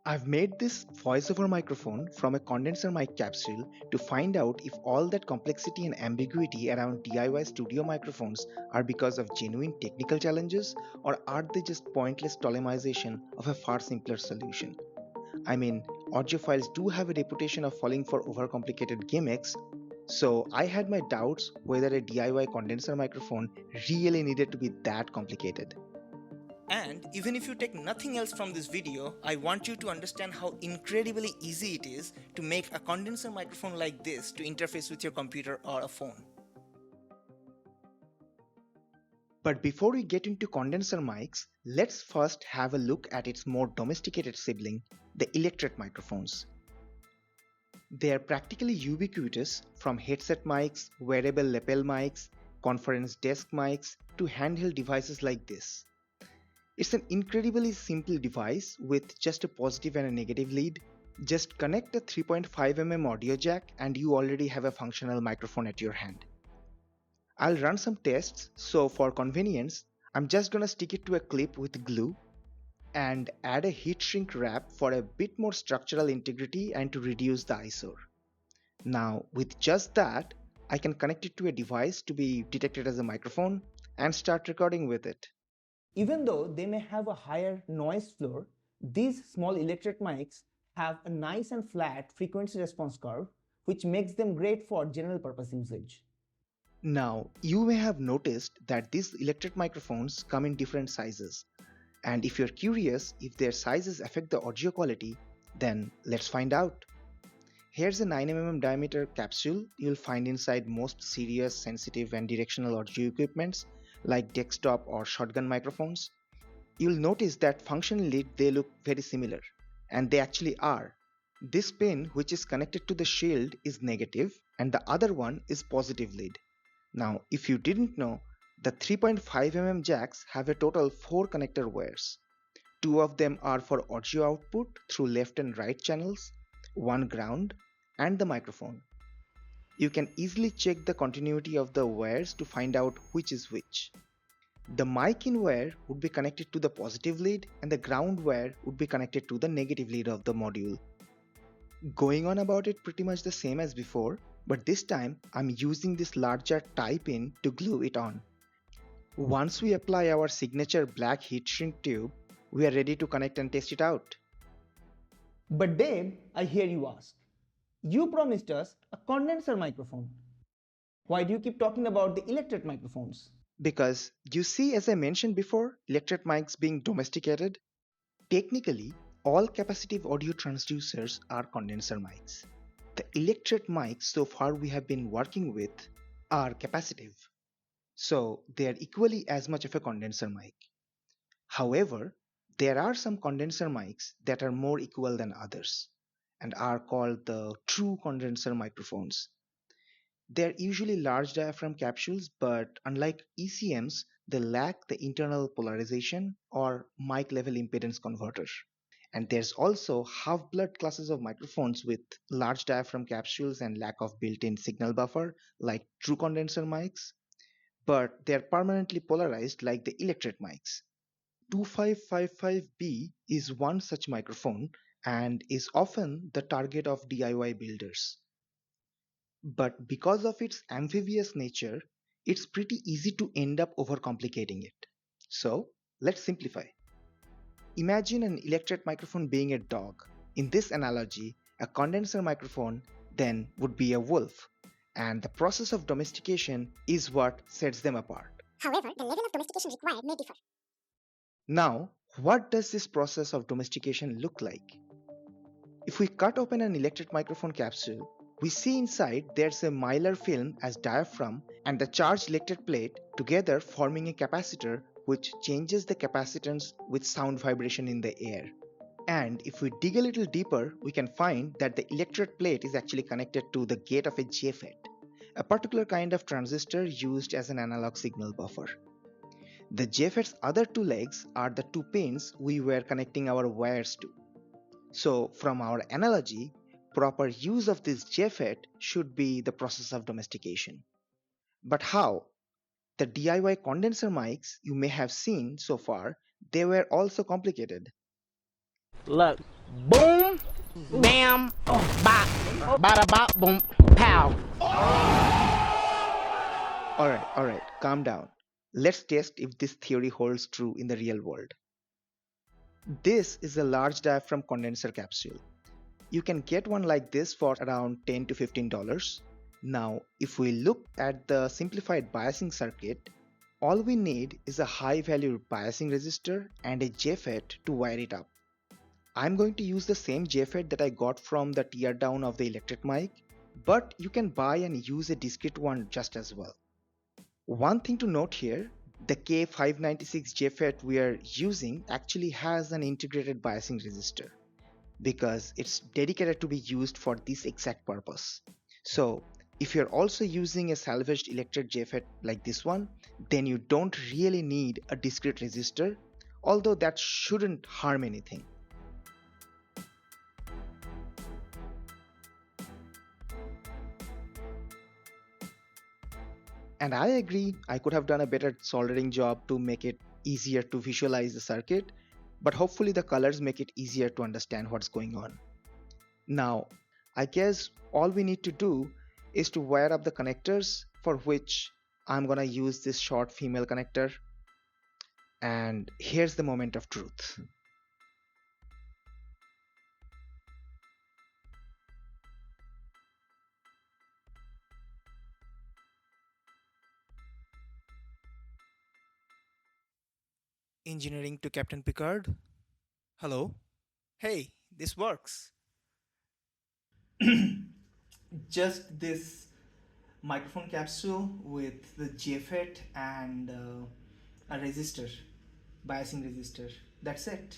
I've made this voiceover microphone from a condenser mic capsule to find out if all that complexity and ambiguity around DIY studio microphones are because of genuine technical challenges or are they just pointless tolemization of a far simpler solution. I mean, audiophiles do have a reputation of falling for overcomplicated gimmicks, so I had my doubts whether a DIY condenser microphone really needed to be that complicated. And even if you take nothing else from this video, I want you to understand how incredibly easy it is to make a condenser microphone like this to interface with your computer or a phone. But before we get into condenser mics, let's first have a look at its more domesticated sibling, the Electret microphones. They are practically ubiquitous, from headset mics, wearable lapel mics, conference desk mics, to handheld devices like this. It's an incredibly simple device with just a positive and a negative lead. Just connect a 3.5mm audio jack and you already have a functional microphone at your hand. I'll run some tests, so for convenience, I'm just gonna stick it to a clip with glue and add a heat shrink wrap for a bit more structural integrity and to reduce the eyesore. Now, with just that, I can connect it to a device to be detected as a microphone and start recording with it. Even though they may have a higher noise floor, these small Electret mics have a nice and flat frequency response curve, which makes them great for general purpose usage. Now, you may have noticed that these Electret microphones come in different sizes, and if you're curious if their sizes affect the audio quality, then let's find out. Here's a 9mm diameter capsule you'll find inside most serious, sensitive and directional audio equipments like desktop or shotgun microphones. You'll notice that functionally they look very similar, and they actually are. This pin which is connected to the shield is negative and the other one is positive lead. Now, if you didn't know, the 3.5mm jacks have a total 4 connector wires. Two of them are for audio output through left and right channels, one ground, and the microphone. You can easily check the continuity of the wires to find out which is which. The mic in wire would be connected to the positive lead and the ground wire would be connected to the negative lead of the module. Going on about it pretty much the same as before, but this time I'm using this larger tie pin to glue it on. Once we apply our signature black heat shrink tube, we are ready to connect and test it out. But Dave, I hear you ask, you promised us a condenser microphone. Why do you keep talking about the Electret microphones? Because you see, as I mentioned before, electret mics being domesticated, technically all capacitive audio transducers are condenser mics. The electret mics so far we have been working with are capacitive, so they are equally as much of a condenser mic. However, there are some condenser mics that are more equal than others and are called the true condenser microphones. They're usually large diaphragm capsules, but unlike ECMs, they lack the internal polarization or mic level impedance converter. And there's also half-blood classes of microphones with large diaphragm capsules and lack of built-in signal buffer, like true condenser mics, but they're permanently polarized like the Electret mics. 2555B is one such microphone and is often the target of DIY builders. But because of its amphibious nature, it's pretty easy to end up overcomplicating it. So let's simplify. Imagine an electret microphone being a dog. In this analogy, a condenser microphone then would be a wolf, and the process of domestication is what sets them apart. However, the level of domestication required may differ. Now, what does this process of domestication look like? If we cut open an electret microphone capsule, we see inside there's a mylar film as diaphragm and the charged electret plate together forming a capacitor which changes the capacitance with sound vibration in the air. And if we dig a little deeper, we can find that the electret plate is actually connected to the gate of a JFET, a particular kind of transistor used as an analog signal buffer. The JFET's other two legs are the two pins we were connecting our wires to. So from our analogy, proper use of this JFET should be the process of domestication. But how? The DIY condenser mics you may have seen so far, they were also complicated. Look, Boom, bam, bop, bada bop, boom, pow. Alright, calm down. Let's test if this theory holds true in the real world. This is a large diaphragm condenser capsule. You can get one like this for around $10 to $15. Now, if we look at the simplified biasing circuit, all we need is a high value biasing resistor and a JFET to wire it up. I'm going to use the same JFET that I got from the teardown of the Electret mic, but you can buy and use a discrete one just as well. One thing to note here, the K596 JFET we are using actually has an integrated biasing resistor because it's dedicated to be used for this exact purpose. So if you're also using a salvaged Electret JFET like this one, then you don't really need a discrete resistor, although that shouldn't harm anything. And I agree, I could have done a better soldering job to make it easier to visualize the circuit, but hopefully the colors make it easier to understand what's going on. Now, I guess all we need to do is to wire up the connectors, for which I'm gonna use this short female connector. And here's the moment of truth. Engineering to Captain Picard. Hello. Hey, this works. Just this microphone capsule with the JFET and a resistor, biasing resistor. That's it.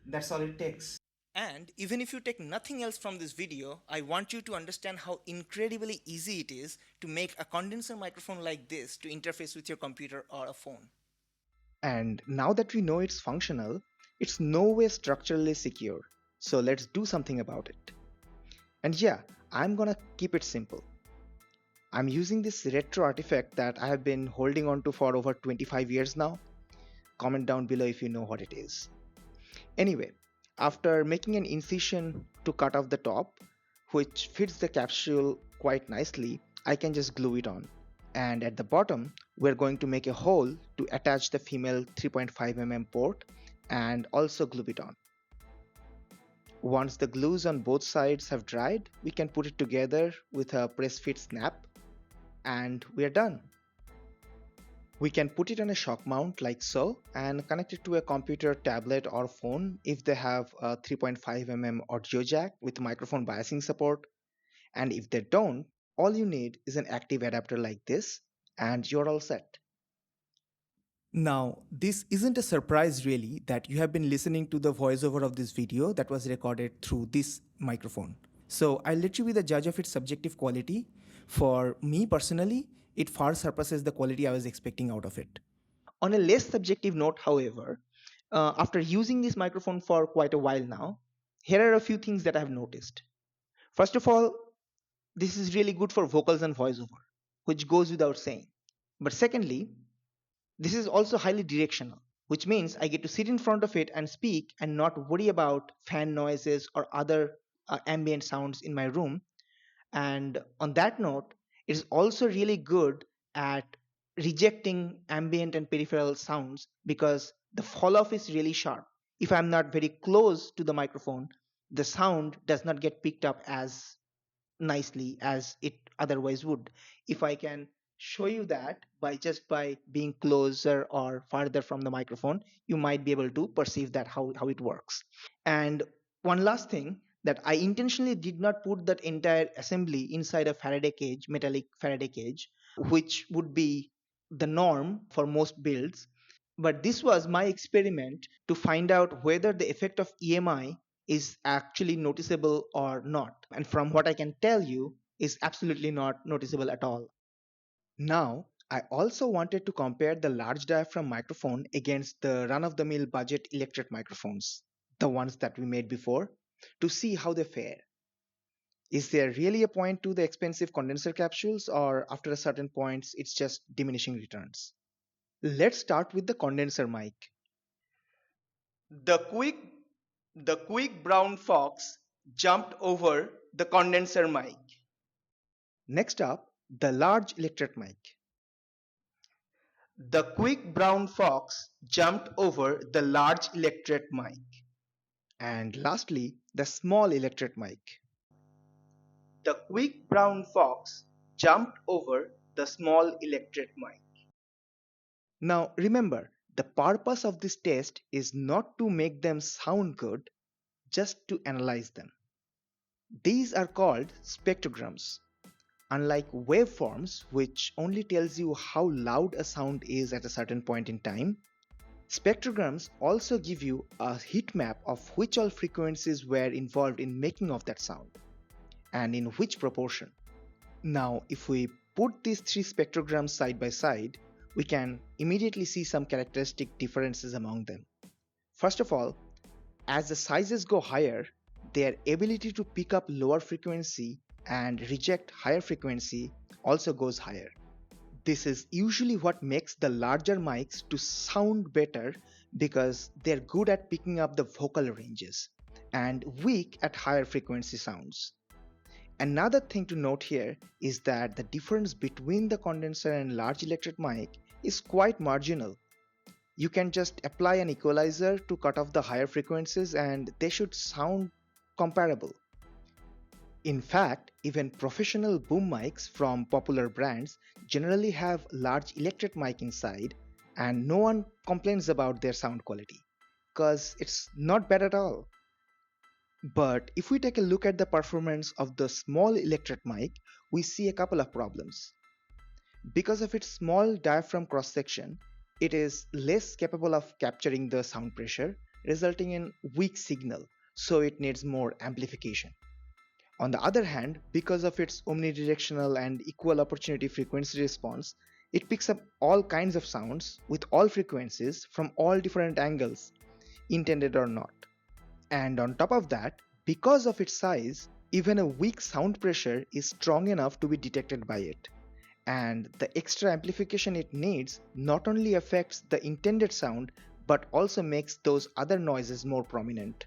That's all it takes. And even if you take nothing else from this video, I want you to understand how incredibly easy it is to make a condenser microphone like this to interface with your computer or a phone. And now that we know it's functional, it's no way structurally secure. So let's do something about it. And yeah, I'm gonna keep it simple. I'm using this retro artifact that I have been holding on to for over 25 years now. Comment down below if you know what it is. Anyway, after making an incision to cut off the top, which fits the capsule quite nicely, I can just glue it on. And at the bottom, we're going to make a hole to attach the female 3.5 mm port and also glue it on. Once the glues on both sides have dried, we can put it together with a press fit snap and we are done. We can put it on a shock mount like so and connect it to a computer, tablet or phone if they have a 3.5 mm audio jack with microphone biasing support. And if they don't, all you need is an active adapter like this and you're all set. Now, this isn't a surprise really that you have been listening to the voiceover of this video that was recorded through this microphone. So I'll let you be the judge of its subjective quality. For me personally, it far surpasses the quality I was expecting out of it. On a less subjective note, however, after using this microphone for quite a while now, here are a few things that I've noticed. First of all, this is really good for vocals and voiceover, which goes without saying. But secondly, this is also highly directional, which means I get to sit in front of it and speak and not worry about fan noises or other ambient sounds in my room. And on that note, it is also really good at rejecting ambient and peripheral sounds because the fall off is really sharp. If I'm not very close to the microphone, the sound does not get picked up as nicely as it otherwise would. If I can show you that by being closer or farther from the microphone, you might be able to perceive that how it works. And one last thing, that I intentionally did not put that entire assembly inside a Faraday cage, metallic Faraday cage, which would be the norm for most builds. But this was my experiment to find out whether the effect of EMI is actually noticeable or not. And from what I can tell you, is absolutely not noticeable at all. Now, I also wanted to compare the large diaphragm microphone against the run-of-the-mill budget Electret microphones, the ones that we made before, to see how they fare. Is there really a point to the expensive condenser capsules, or after a certain point it's just diminishing returns? Let's start with the condenser mic. The quick The quick brown fox jumped over the condenser mic. Next up, the large electret mic. The quick brown fox jumped over the large electret mic. And lastly, the small electret mic. The quick brown fox jumped over the small electret mic. Now remember, the purpose of this test is not to make them sound good, just to analyze them. These are called spectrograms. Unlike waveforms, which only tells you how loud a sound is at a certain point in time, spectrograms also give you a heat map of which all frequencies were involved in making of that sound, and in which proportion. Now, if we put these three spectrograms side by side, we can immediately see some characteristic differences among them. First of all, as the sizes go higher, their ability to pick up lower frequency and reject higher frequency also goes higher. This is usually what makes the larger mics to sound better because they're good at picking up the vocal ranges and weak at higher frequency sounds. Another thing to note here is that the difference between the condenser and large electret mic is quite marginal. You can just apply an equalizer to cut off the higher frequencies and they should sound comparable. In fact, even professional boom mics from popular brands generally have large electret mic inside and no one complains about their sound quality because it's not bad at all. But if we take a look at the performance of the small electret mic, we see a couple of problems. Because of its small diaphragm cross section, it is less capable of capturing the sound pressure, resulting in weak signal, so it needs more amplification. On the other hand, because of its omnidirectional and equal opportunity frequency response, it picks up all kinds of sounds with all frequencies from all different angles, intended or not. And on top of that, because of its size, even a weak sound pressure is strong enough to be detected by it. And the extra amplification it needs not only affects the intended sound but also makes those other noises more prominent.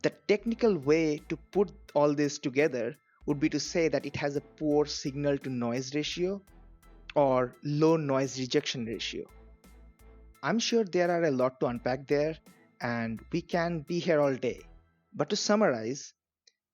The technical way to put all this together would be to say that it has a poor signal to noise ratio or low noise rejection ratio. I'm sure there are a lot to unpack there and we can be here all day. But to summarize,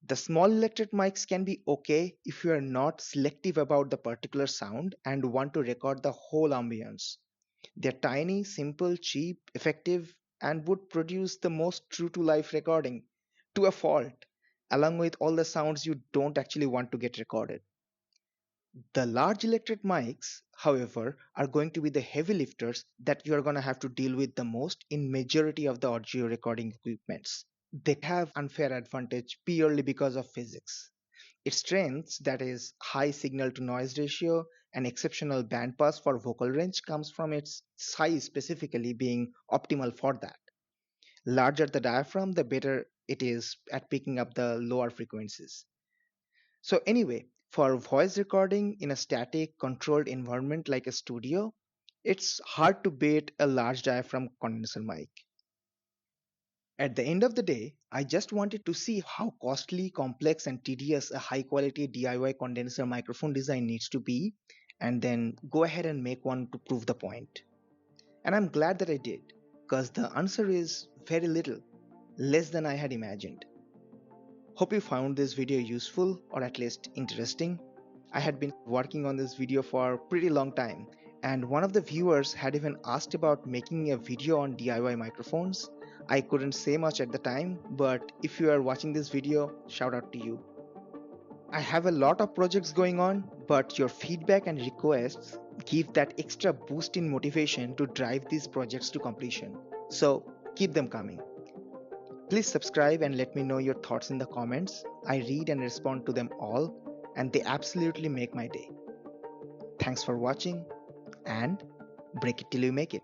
the small electret mics can be okay if you are not selective about the particular sound and want to record the whole ambience. They're tiny, simple, cheap, effective, and would produce the most true to life recording to a fault, along with all the sounds you don't actually want to get recorded. The large electret mics, however, are going to be the heavy lifters that you are going to have to deal with the most in majority of the audio recording equipments. They have unfair advantage purely because of physics. Its strengths, that is high signal to noise ratio and exceptional bandpass for vocal range, comes from its size specifically being optimal for that. Larger the diaphragm, the better it is at picking up the lower frequencies. So anyway, for voice recording in a static controlled environment like a studio, it's hard to beat a large diaphragm condenser mic. At the end of the day, I just wanted to see how costly, complex, and tedious a high quality DIY condenser microphone design needs to be, and then go ahead and make one to prove the point. And I'm glad that I did, because the answer is very little, less than I had imagined. Hope you found this video useful or at least interesting. I had been working on this video for a pretty long time, and one of the viewers had even asked about making a video on DIY microphones. I couldn't say much at the time, but if you are watching this video, shout out to you. I have a lot of projects going on, but your feedback and requests give that extra boost in motivation to drive these projects to completion. So keep them coming. Please subscribe and let me know your thoughts in the comments. I read and respond to them all, and they absolutely make my day. Thanks for watching, and break it till you make it.